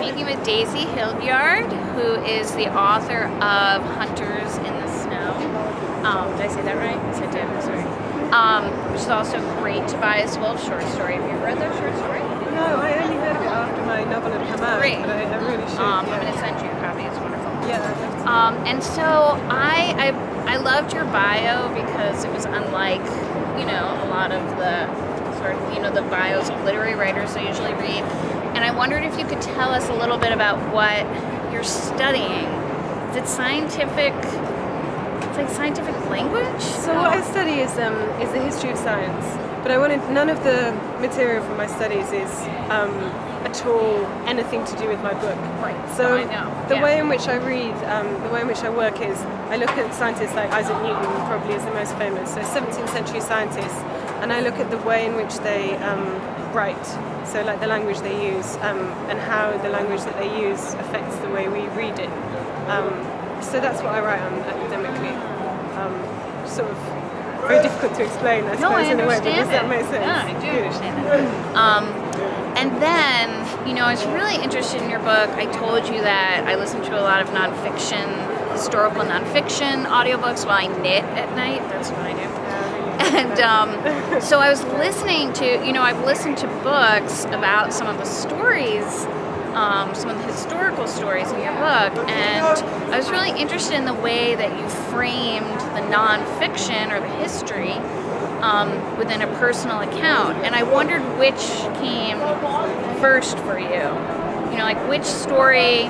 speaking with Daisy Hildyard, who is the author of Hunters in the Snow. Did I say that right? Yes, I did. I'm sorry. Which is also great to buy as well, short story. Have you read that short story? No, I only heard of it after my novel had come out. Great. But I really should. I'm going to send you a copy. It's wonderful. Yeah. And so I loved your bio because it was unlike, a lot of the sort of, the bios of literary writers I usually read. And I wondered if you could tell us a little bit about what you're studying. Is it scientific? It's like scientific language? So what I study is the history of science. But none of the material from my studies is at all anything to do with my book. Right. So I know. the way in which I read, the way in which I work is I look at scientists like Isaac Newton, probably is the most famous, so 17th century scientists, and I look at the way in which they write, so like the language they use, and how the language that they use affects the way we read it. So that's what I write on academically. Sort of very difficult to explain, I suppose, in a way, but does that make sense? Yeah, I do understand it. And then, I was really interested in your book. I told you that I listen to a lot of nonfiction, historical nonfiction audiobooks while I knit at night. That's what I do. And so I was listening to, I've listened to books about some of the stories, some of the historical stories in your book, and I was really interested in the way that you framed the nonfiction or the history within a personal account, and I wondered which came first for you. Which story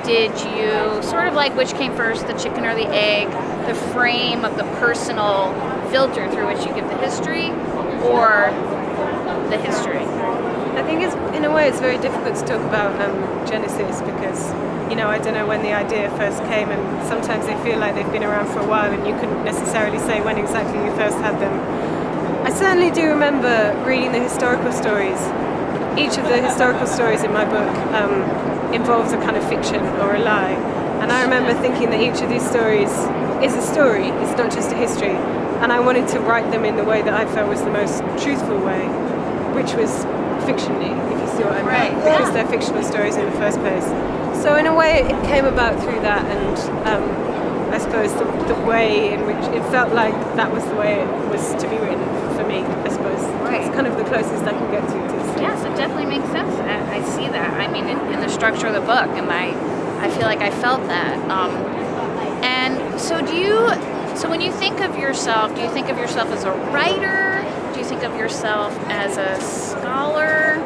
did you, sort of like which came first, the chicken or the egg, the frame of the personal filter through which you give the history, or the history? I think in a way it's very difficult to talk about Genesis because, I don't know when the idea first came, and sometimes they feel like they've been around for a while and you couldn't necessarily say when exactly you first had them. I certainly do remember reading the historical stories. Each of the historical stories in my book involves a kind of fiction or a lie, and I remember thinking that each of these stories is a story, it's not just a history, and I wanted to write them in the way that I felt was the most truthful way, which was fictionally, if you see what I mean, right, because they're fictional stories in the first place. So in a way it came about through that, and I suppose the way in which it felt like that was the way it was to be written for me, I suppose. Right. It's kind of the closest I can get to this. Yes, it definitely makes sense. I see that. I mean, in the structure of the book, and I feel like I felt that. And so so when you think of yourself, do you think of yourself as a writer? Do you think of yourself as a scholar?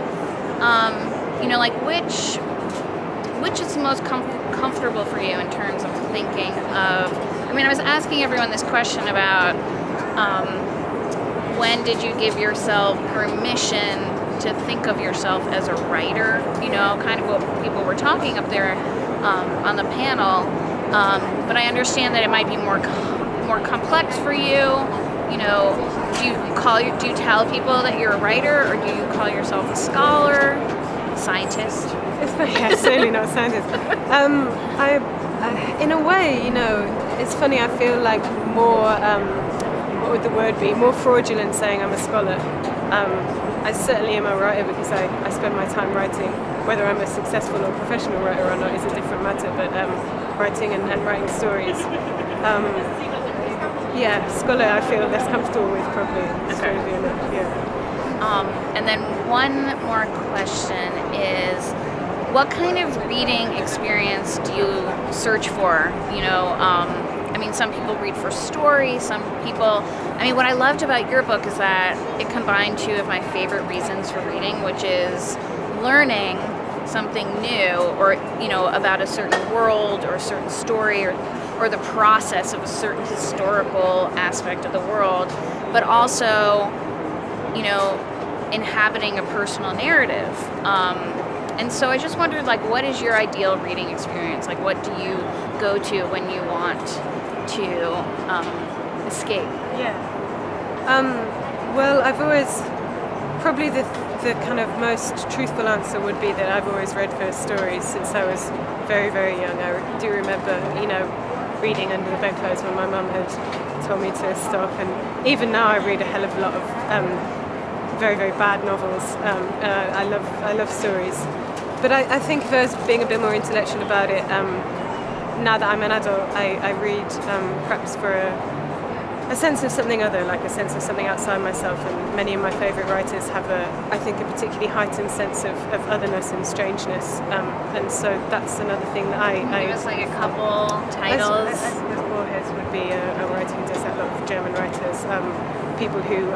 Which is the most comfortable for you in terms of thinking of? I was asking everyone this question about when did you give yourself permission to think of yourself as a writer? Kind of what people were talking up there on the panel. But I understand that it might be more complex for you. Do you tell people that you're a writer, or do you call yourself a scholar, scientist? It's certainly not a scientist. In a way, it's funny. I feel like more. What would the word be? More fraudulent saying I'm a scholar. I certainly am a writer because I spend my time writing. Whether I'm a successful or professional writer or not is a different matter. But writing and writing stories. Scholar I feel less comfortable with probably. Strangely enough, yeah. And then one more question is, what kind of reading experience do you search for? Some people read for story, some people... what I loved about your book is that it combined two of my favorite reasons for reading, which is learning something new, or, about a certain world or a certain story, or the process of a certain historical aspect of the world, but also, inhabiting a personal narrative. And so I just wondered, what is your ideal reading experience? What do you go to when you want to escape? Yeah. Well, I've always, probably the kind of most truthful answer would be that I've always read first stories since I was very, very young. I do remember, reading under the bedclothes when my mum had told me to stop, and even now I read a hell of a lot of very, very bad novels. I love stories. But I think if I was being a bit more intellectual about it, now that I'm an adult, I read perhaps for a sense of something other, like a sense of something outside myself. And many of my favourite writers have I think, a particularly heightened sense of otherness and strangeness. And so that's another thing that I Give us like a couple titles. I suppose Borges would be a writer who does that. A lot of German writers, people who,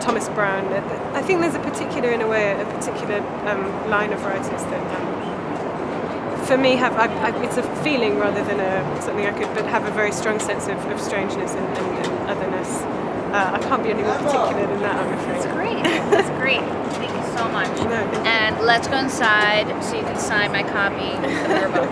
Thomas Brown. I think there's a particular line of writers that, for me, it's a feeling rather than something I could, but have a very strong sense of strangeness and otherness. I can't be any more particular than that, I'm afraid. That's great. That's great. Thank you so much. No, and let's go inside so you can sign my copy of your book.